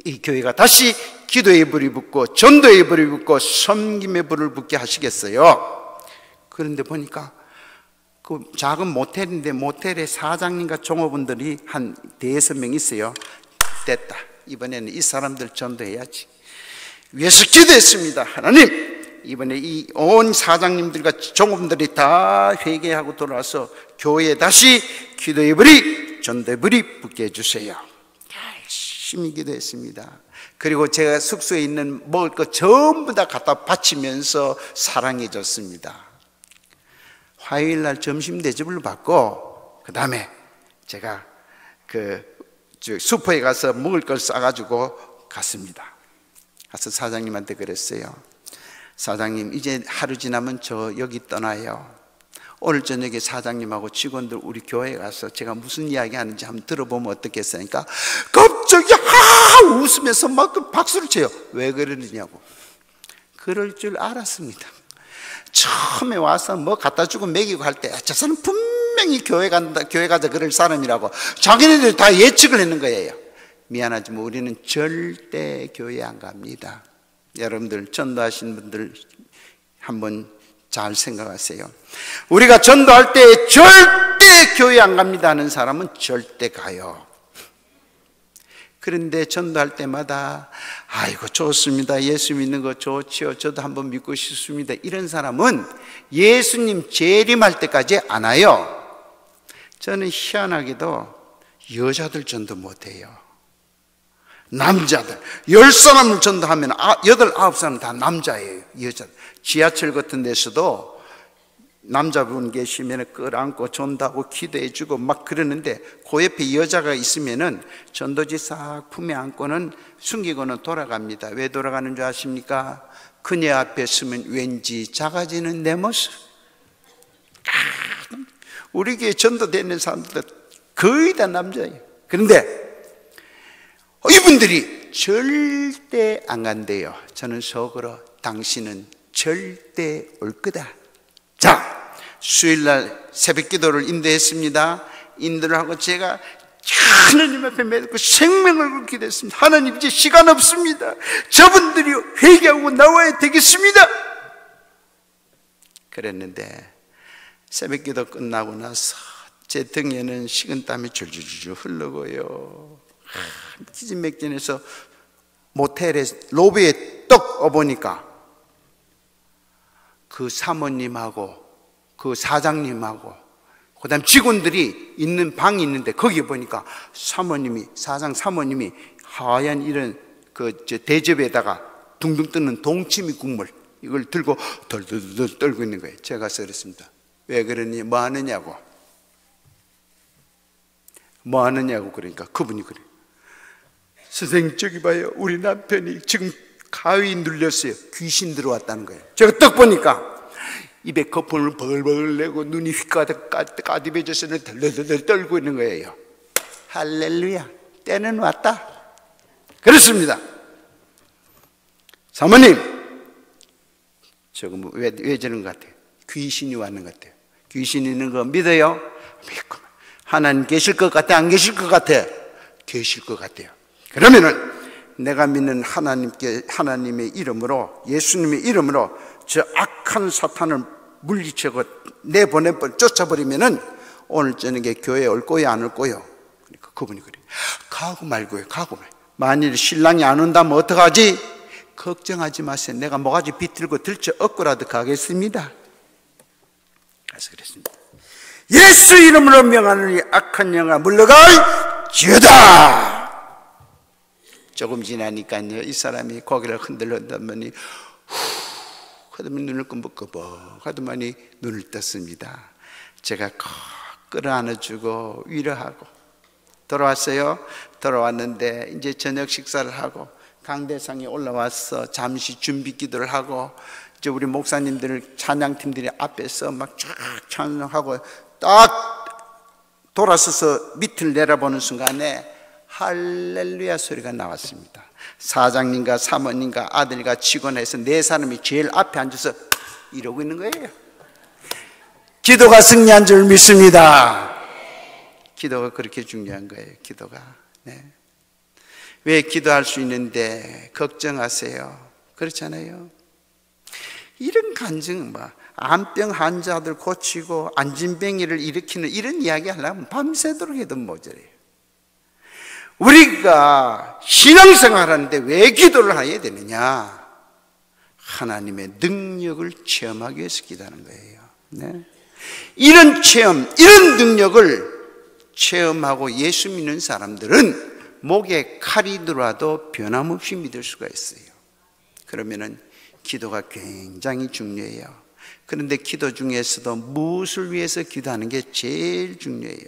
이 교회가 다시 기도의 불이 붙고 전도의 불이 붙고 섬김의 불을 붙게 하시겠어요? 그런데 보니까 그 작은 모텔인데 모텔에 사장님과 종업원들이 한 5명 있어요. 됐다, 이번에는 이 사람들 전도해야지. 위에서 기도했습니다. 하나님, 이번에 이 온 사장님들과 종업원들이 다 회개하고 돌아와서 교회에 다시 기도의 불이, 전도의 불이 붙게 해주세요. 열심히 기도했습니다. 그리고 제가 숙소에 있는 먹을 것 전부 다 갖다 바치면서 사랑해줬습니다. 화요일날 점심 대접을 받고 그 다음에 제가 슈퍼에 가서 먹을 걸 싸가지고 갔습니다. 가서 사장님한테 그랬어요. 사장님, 이제 하루 지나면 저 여기 떠나요. 오늘 저녁에 사장님하고 직원들 우리 교회에 가서 제가 무슨 이야기 하는지 한번 들어보면 어떻겠습니까? 갑자기 웃으면서 막 박수를 쳐요. 왜 그러느냐고. 그럴 줄 알았습니다. 처음에 와서 뭐 갖다 주고 먹이고 할 때 저 사람 분명히 교회 가자 그럴 사람이라고 자기네들 다 예측을 했는 거예요. 미안하지만 우리는 절대 교회 안 갑니다. 여러분들 전도하신 분들 한번 잘 생각하세요. 우리가 전도할 때 절대 교회 안 갑니다 하는 사람은 절대 가요. 그런데 전도할 때마다 아이고 좋습니다, 예수 믿는 거 좋지요, 저도 한번 믿고 싶습니다, 이런 사람은 예수님 재림할 때까지 안 와요. 저는 희한하게도 여자들 전도 못해요. 남자들 10사람을 전도하면 8, 9사람 다 남자예요. 여자. 지하철 같은 데서도 남자분 계시면 끌어안고 전도하고 기도해주고 막 그러는데 그 옆에 여자가 있으면은 전도지 싹 품에 안고는 숨기고는 돌아갑니다. 왜 돌아가는 줄 아십니까? 그녀 앞에 서면 왠지 작아지는 내 모습. 우리 교회 전도되는 사람들 거의 다 남자예요. 그런데 이분들이 절대 안 간대요. 저는 속으로 당신은 절대 올 거다. 자, 수요일날 새벽 기도를 인도했습니다. 인도를 하고 제가 하나님 앞에 맺고 생명을 걸고 기도했습니다. 하나님, 이제 시간 없습니다. 저분들이 회개하고 나와야 되겠습니다. 그랬는데 새벽 기도 끝나고 나서 제 등에는 식은땀이 줄줄줄 흐르고요. 기진맥진해서 모텔에 로비에 떡 와보니까 그 사모님하고 그 사장님하고 그 다음 직원들이 있는 방이 있는데 거기 보니까 사장 사모님이 하얀 이런 대접에다가 둥둥 뜨는 동치미 국물 이걸 들고 덜덜덜 떨고 있는 거예요. 제가 가서 그랬습니다. 왜 그러니? 뭐 하느냐고. 뭐 하느냐고. 그러니까 그분이 그래요. 선생님, 저기 봐요, 우리 남편이 지금 가위 눌렸어요. 귀신 들어왔다는 거예요. 제가 딱 보니까 입에 거품을 벌벌 내고 눈이 휘까득까득해져서 덜덜덜 떨고 있는 거예요. 할렐루야, 때는 왔다. 그렇습니다. 사모님, 저거 왜 저런 것 같아요? 귀신이 왔는 것 같아요. 귀신이 있는 거 믿어요? 믿고. 하나님 계실 것 같아? 안 계실 것 같아? 계실 것 같아요. 그러면은 내가 믿는 하나님의 이름으로, 예수님의 이름으로 저 악한 사탄을 물리치고 쫓아버리면은 오늘 저녁에 교회에 올 거요, 안 올 거요? 그러니까 그분이 그래요. 가고 말고요, 가고 말. 만일 신랑이 안 온다면 어떡하지? 걱정하지 마세요. 내가 모가지 비틀고 들쳐 업고라도 가겠습니다. 그래서 그랬습니다. 예수 이름으로 명하느니 악한 영아 물러갈지어다. 조금 지나니까요, 이 사람이 고개를 흔들었더니 하더니 눈을 끔뻑끔뻑 하더니 눈을 떴습니다. 제가 끌어안아주고 위로하고 돌아왔어요. 돌아왔는데 이제 저녁 식사를 하고 강대상에 올라와서 잠시 준비 기도를 하고, 이제 우리 목사님들 찬양팀들이 앞에서 막 쫙 찬양하고 딱 돌아서서 밑을 내려보는 순간에 할렐루야 소리가 나왔습니다. 사장님과 사모님과 아들과 직원에서 네 사람이 제일 앞에 앉아서 이러고 있는 거예요. 기도가 승리한 줄 믿습니다. 기도가 그렇게 중요한 거예요. 기도가. 네. 왜 기도할 수 있는데 걱정하세요? 그렇잖아요. 이런 간증, 암병 환자들 고치고 안진뱅이를 일으키는 이런 이야기 하려면 밤새도록 해도 모자라요. 우리가 신앙생활 하는데 왜 기도를 해야 되느냐? 하나님의 능력을 체험하기 위해서 기도하는 거예요. 네. 이런 체험, 이런 능력을 체험하고 예수 믿는 사람들은 목에 칼이 들어와도 변함없이 믿을 수가 있어요. 그러면은 기도가 굉장히 중요해요. 그런데 기도 중에서도 무엇을 위해서 기도하는 게 제일 중요해요.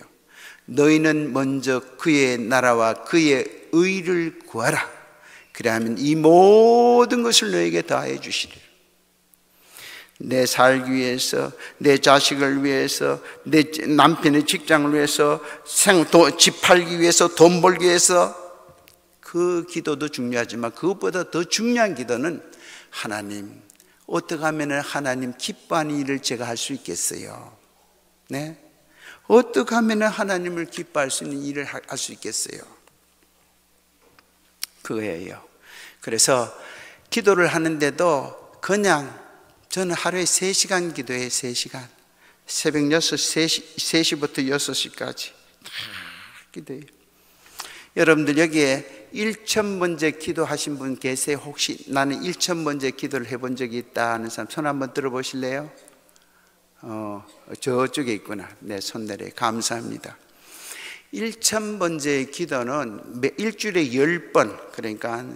너희는 먼저 그의 나라와 그의 의를 구하라. 그래야면 이 모든 것을 너에게 다해 주시리라. 내 살기 위해서, 내 자식을 위해서, 내 남편의 직장을 위해서, 집 팔기 위해서, 돈 벌기 위해서, 그 기도도 중요하지만 그것보다 더 중요한 기도는 하나님, 어떻게 하면 하나님 기뻐하는 일을 제가 할 수 있겠어요? 네? 어떻게 하면 하나님을 기뻐할 수 있는 일을 할 수 있겠어요? 그거예요. 그래서 기도를 하는데도 그냥 저는 하루에 3시간 기도해요. 3시간. 새벽 3시부터 6시까지 다 기도해요. 여러분들 여기에 1000번째 기도하신 분 계세요? 혹시 나는 1000번째 기도를 해본 적이 있다 하는 사람 손 한번 들어보실래요? 저쪽에 있구나. 네, 손 내려요. 감사합니다. 1000번째 기도는 일주일에 10번, 그러니까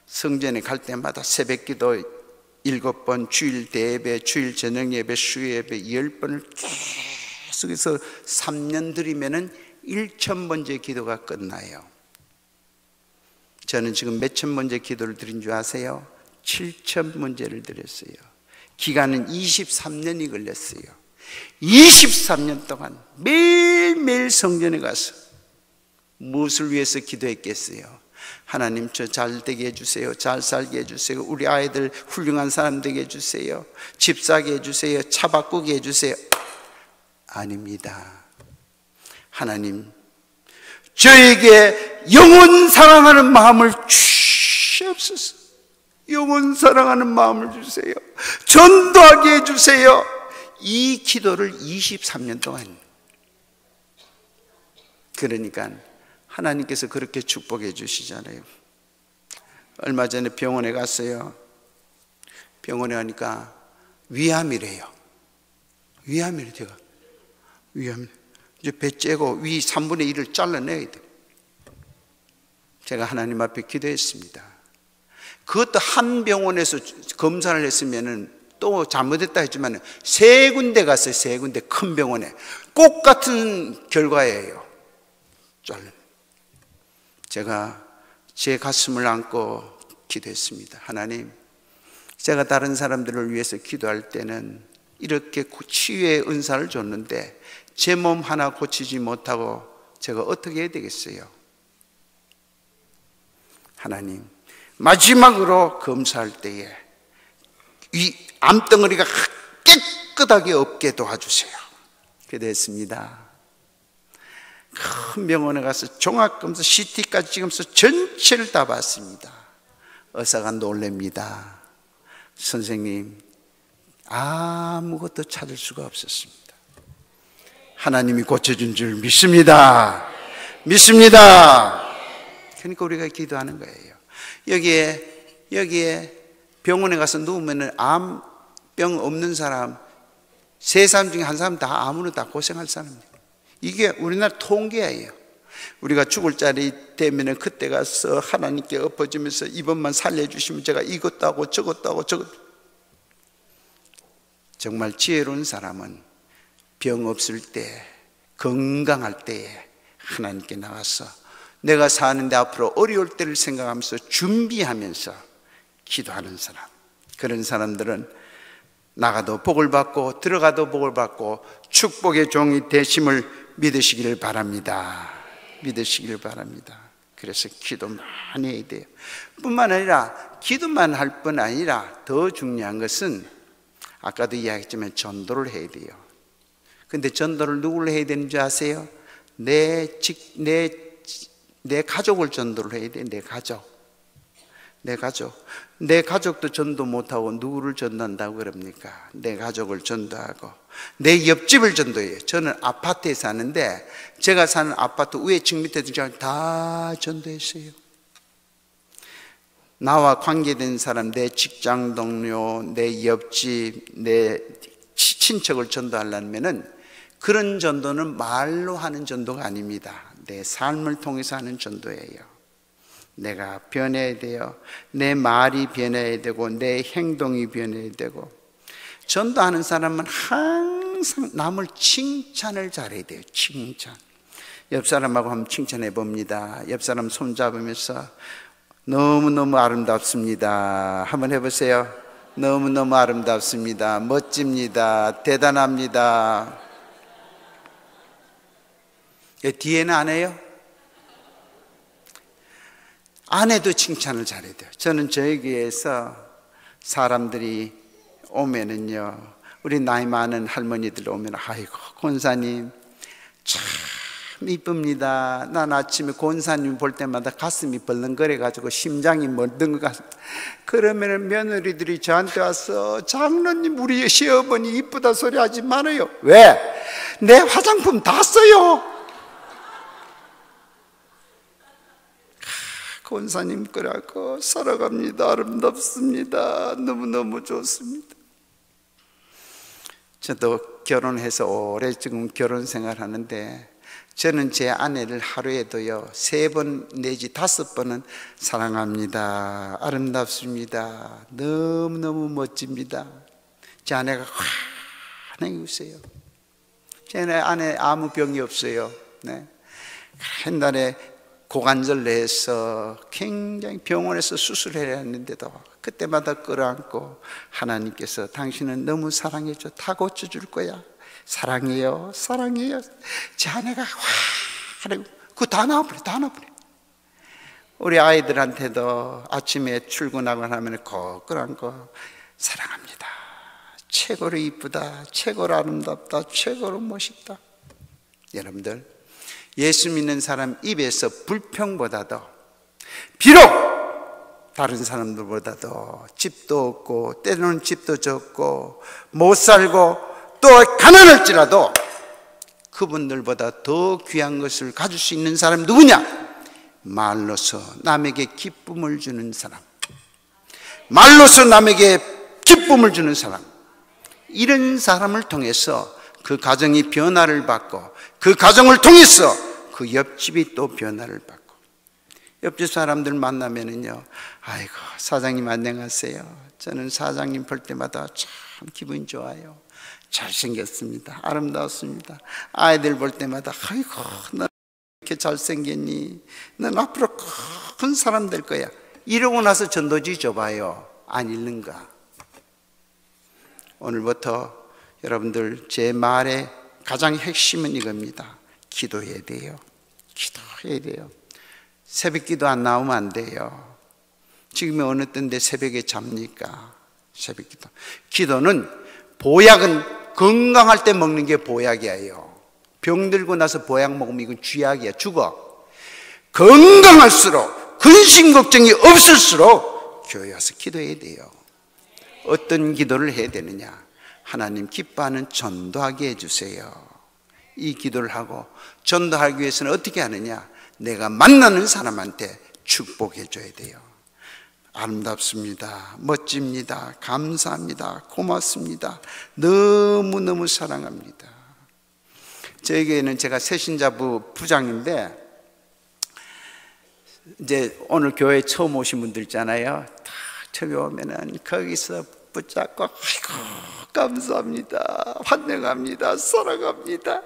성전에 갈 때마다 새벽 기도 7번, 주일 대예배, 주일 저녁 예배, 수요예배 10번을 계속해서 3년 드리면은 1000번째 기도가 끝나요. 저는 지금 몇천 번째 기도를 드린 줄 아세요? 7000번째를 드렸어요. 기간은 23년이 걸렸어요. 23년 동안 매일매일 성전에 가서 무엇을 위해서 기도했겠어요? 하나님, 저 잘 되게 해주세요. 잘 살게 해주세요. 우리 아이들 훌륭한 사람 되게 해주세요. 집 사게 해주세요. 차 바꾸게 해주세요. 아닙니다. 하나님, 저에게 영원 사랑하는 마음을 주시옵소서. 영원 사랑하는 마음을 주세요. 전도하게 해주세요. 이 기도를 23년 동안. 그러니까 하나님께서 그렇게 축복해 주시잖아요. 얼마 전에 병원에 갔어요. 병원에 가니까 위암이래요. 위암이래. 제가 위암, 이제 배 째고 위 3분의 1을 잘라내야 돼. 제가 하나님 앞에 기도했습니다. 그것도 한 병원에서 검사를 했으면은 또 잘못했다 했지만 3군데 갔어요. 3군데 큰 병원에 똑같은 결과예요. 잘라. 제가 제 가슴을 안고 기도했습니다. 하나님, 제가 다른 사람들을 위해서 기도할 때는 이렇게 치유의 은사를 줬는데 제 몸 하나 고치지 못하고 제가 어떻게 해야 되겠어요? 하나님, 마지막으로 검사할 때에 이 암덩어리가 깨끗하게 없게 도와주세요. 그랬습니다. 큰 병원에 가서 종합검사 CT까지 찍으면서 전체를 다 봤습니다. 의사가 놀랍니다. 선생님, 아무것도 찾을 수가 없었습니다. 하나님이 고쳐준 줄 믿습니다. 믿습니다. 그러니까 우리가 기도하는 거예요. 여기에 병원에 가서 누우면 암병 없는 사람, 세 사람 중에 한 사람 다 암으로 다 고생할 사람입니다. 이게 우리나라 통계예요. 우리가 죽을 자리 되면 그때 가서 하나님께 엎어지면서 이번만 살려주시면 제가 이것도 하고 저것도 하고 저것도. 정말 지혜로운 사람은 병 없을 때, 건강할 때에 하나님께 나와서 내가 사는데 앞으로 어려울 때를 생각하면서 준비하면서 기도하는 사람, 그런 사람들은 나가도 복을 받고 들어가도 복을 받고 축복의 종이 되심을 믿으시기를 바랍니다. 믿으시기를 바랍니다. 그래서 기도 많이 해야 돼요. 뿐만 아니라 기도만 할 뿐 아니라 더 중요한 것은 아까도 이야기했지만 전도를 해야 돼요. 근데 전도를 누구를 해야 되는지 아세요? 내 가족을 전도를 해야 돼. 내 가족도 전도 못하고 누구를 전도한다고 그럽니까? 내 가족을 전도하고 내 옆집을 전도해요. 저는 아파트에 사는데 제가 사는 아파트 위에 층 밑에 층 다 전도했어요. 나와 관계된 사람, 내 직장 동료, 내 옆집, 내 친척을 전도하려면은 그런 전도는 말로 하는 전도가 아닙니다. 내 삶을 통해서 하는 전도예요. 내가 변해야 돼요. 내 말이 변해야 되고 내 행동이 변해야 되고. 전도하는 사람은 항상 남을 칭찬을 잘해야 돼요. 칭찬. 옆 사람하고 한번 칭찬해 봅니다. 옆 사람 손 잡으면서 너무너무 아름답습니다. 한번 해보세요. 너무너무 아름답습니다. 멋집니다. 대단합니다. 뒤에는 안 해요? 아내도 칭찬을 잘해야 돼요. 저는 저희 교회에서 사람들이 오면은요, 우리 나이 많은 할머니들 오면, 아이고 권사님 참 이쁩니다. 난 아침에 권사님 볼 때마다 가슴이 벌렁거려 가지고 심장이 멎는 것 같습니다. 그러면 며느리들이 저한테 와서, 장로님 우리 시어머니 이쁘다 소리 하지 말아요. 왜? 내 화장품 다 써요. 권사님 거라고 살아갑니다. 아름답습니다. 너무너무 좋습니다. 저도 결혼해서 오래 지금 결혼 생활하는데 저는 제 아내를 하루에도요 3번 내지 5번은 사랑합니다. 아름답습니다. 너무너무 멋집니다. 제 아내가 환하게 웃어요. 제 아내 아무 병이 없어요. 네. 옛날에 고관절 내에서 굉장히 병원에서 수술해야 했는데도 그때마다 끌어안고 하나님께서 당신은 너무 사랑해줘. 다 고쳐줄 거야. 사랑해요. 사랑해요. 제 아내가 화내고 그거 다 나와버려. 다 나와버려. 우리 아이들한테도 아침에 출근하거나 하면 꼭 끌어안고 사랑합니다. 최고로 이쁘다. 최고로 아름답다. 최고로 멋있다. 여러분들, 예수 믿는 사람 입에서 불평보다도, 비록 다른 사람들보다도 집도 없고 때로는 집도 적고 못 살고 또 가난할지라도 그분들보다 더 귀한 것을 가질 수 있는 사람이 누구냐? 말로서 남에게 기쁨을 주는 사람, 말로서 남에게 기쁨을 주는 사람, 이런 사람을 통해서 그 가정이 변화를 받고 그 가정을 통해서 그 옆집이 또 변화를 받고. 옆집 사람들 만나면은요, 아이고 사장님 안녕하세요. 저는 사장님 볼 때마다 참 기분이 좋아요. 잘생겼습니다. 아름다웠습니다. 아이들 볼 때마다 아이고 너 이렇게 잘생겼니? 넌 앞으로 큰 사람 될 거야. 이러고 나서 전도지 줘봐요. 안 읽는가? 오늘부터 여러분들 제 말의 가장 핵심은 이겁니다. 기도해야 돼요. 기도해야 돼요. 새벽 기도 안 나오면 안 돼요. 지금이 어느 때인데 새벽에 잡니까? 새벽 기도. 기도는, 보약은 건강할 때 먹는 게 보약이에요. 병 들고 나서 보약 먹으면 이건 쥐약이야. 죽어. 건강할수록, 근심 걱정이 없을수록 교회 와서 기도해야 돼요. 어떤 기도를 해야 되느냐? 하나님 기뻐하는 전도하게 해주세요. 이 기도를 하고, 전도하기 위해서는 어떻게 하느냐? 내가 만나는 사람한테 축복해 줘야 돼요. 아름답습니다. 멋집니다. 감사합니다. 고맙습니다. 너무너무 사랑합니다. 저에게는, 제가 새신자부 부장인데, 이제 오늘 교회 처음 오신 분들 있잖아요. 다 처음에 오면은 거기서 붙잡고, 아이고 감사합니다, 환영합니다, 사랑합니다.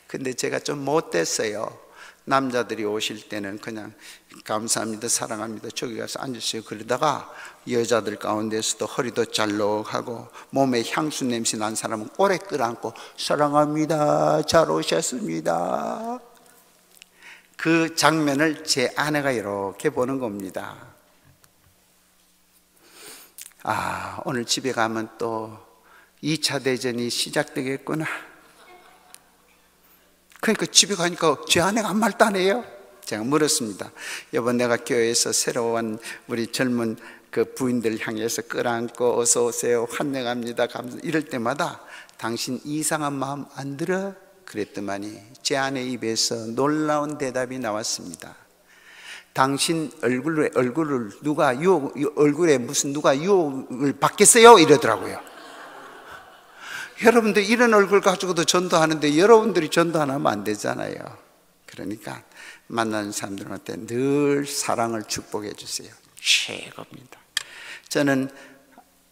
근데 제가 좀 못됐어요. 남자들이 오실 때는 그냥 감사합니다, 사랑합니다, 저기 가서 앉으세요 그러다가, 여자들 가운데서도 허리도 잘록하고 몸에 향수 냄새 난 사람은 오래 끌어안고 사랑합니다, 잘 오셨습니다. 그 장면을 제 아내가 이렇게 보는 겁니다. 아, 오늘 집에 가면 또 2차 대전이 시작되겠구나. 그러니까 집에 가니까 제 아내가 아무 말도 안 해요. 제가 물었습니다. 여보, 내가 교회에서 새로 온 우리 젊은 그 부인들 향해서 끌어안고 어서 오세요, 환영합니다, 감사, 이럴 때마다 당신 이상한 마음 안 들어? 그랬더니 제 아내 입에서 놀라운 대답이 나왔습니다. 당신 얼굴을 누가 얼굴에 무슨 누가 유혹을 받겠어요? 이러더라고요. 여러분들 이런 얼굴 가지고도 전도하는데 여러분들이 전도 안 하면 안 되잖아요. 그러니까 만나는 사람들한테 늘 사랑을 축복해 주세요. 최고입니다. 저는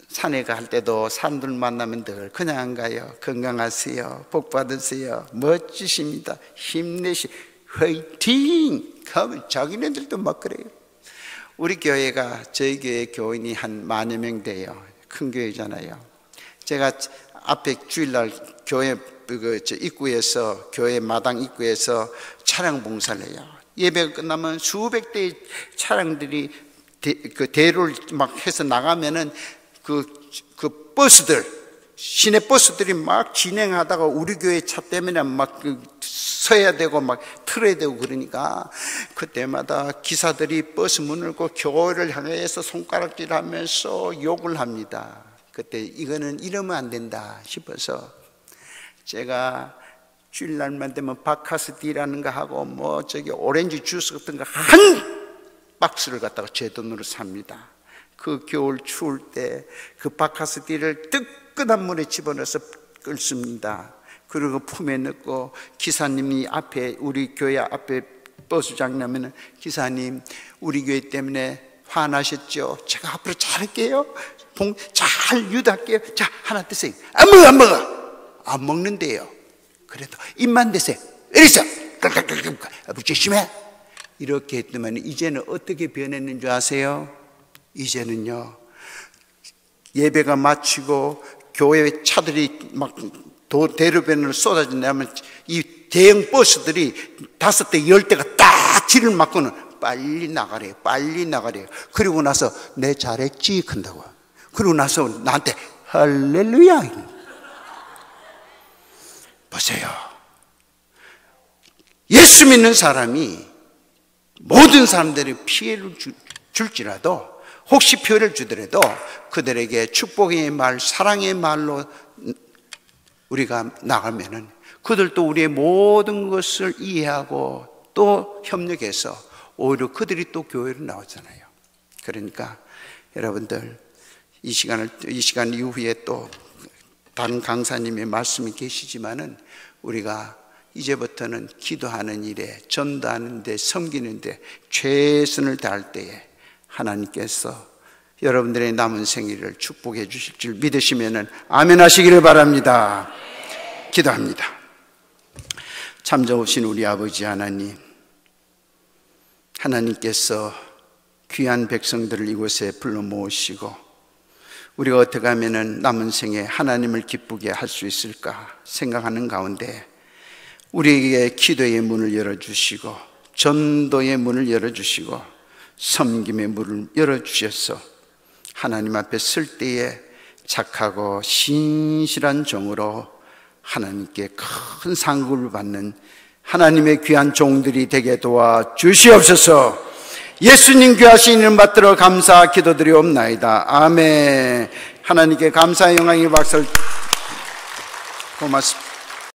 산에 갈 때도 사람들 만나면 늘 그냥 안 가요. 건강하세요, 복 받으세요, 멋지십니다, 화이팅! 하면 자기네들도 막 그래요. 우리 교회가, 저희 교회 교인이 한 10,000여 명 돼요. 큰 교회잖아요. 제가 앞에 주일날 교회 입구에서, 교회 마당 입구에서 차량 봉사를 해요. 예배가 끝나면 수백 대의 차량들이 대로를 막 해서 나가면은 그 버스들, 시내 버스들이 막 진행하다가 우리 교회 차 때문에 막 서야 되고 막 틀어야 되고 그러니까 그때마다 기사들이 버스 문을 열고 교회를 향해서 손가락질하면서 욕을 합니다. 그때 이거는 이러면 안 된다 싶어서 제가 주일날만 되면 바카스티라는 거 하고 뭐 저기 오렌지 주스 같은 거 한 박스를 갖다가 제 돈으로 삽니다. 그 겨울 추울 때 그 바카스티를 뜨끈한 물에 집어넣어서 끓습니다. 그리고 품에 넣고 기사님이 앞에, 우리 교회 앞에 버스장 나면은 기사님 우리 교회 때문에 화나셨죠? 제가 앞으로 잘할게요. 잘 유도할게요. 자, 하나 드세요. 안 먹어. 안 먹는데요. 그래도 입만 대세요. 이랬어. 조심해. 이렇게 했더만 이제는 어떻게 변했는 줄 아세요? 이제는요, 예배가 마치고 교회 차들이 막 대로변으로 쏟아진다면 이 대형 버스들이 5대 10대가 딱 길을 막고는 빨리 나가래요. 빨리 나가래요. 그리고 나서 내 잘했지 한다고. 그리고 나서 나한테 할렐루야. 보세요. 예수 믿는 사람이 모든 사람들이 피해를 줄지라도, 혹시 피해를 주더라도 그들에게 축복의 말, 사랑의 말로 우리가 나가면은 그들도 우리의 모든 것을 이해하고 또 협력해서 오히려 그들이 또 교회로 나오잖아요. 그러니까 여러분들 이 시간 이후에 또 다른 강사님의 말씀이 계시지만은 우리가 이제부터는 기도하는 일에, 전도하는 데, 섬기는 데 최선을 다할 때에 하나님께서 여러분들의 남은 생일을 축복해 주실 줄 믿으시면은 아멘 하시기를 바랍니다. 기도합니다. 참 좋으신 우리 아버지 하나님, 하나님께서 귀한 백성들을 이곳에 불러 모으시고 우리가 어떻게 하면은 남은 생에 하나님을 기쁘게 할 수 있을까 생각하는 가운데 우리에게 기도의 문을 열어주시고 전도의 문을 열어주시고 섬김의 문을 열어주셔서 하나님 앞에 설 때에 착하고 신실한 종으로 하나님께 큰 상급을 받는 하나님의 귀한 종들이 되게 도와주시옵소서. 예수님 귀하신 이름 받들어 감사 기도드리옵나이다. 아멘. 하나님께 감사의 영광의 박수를 고맙습니다.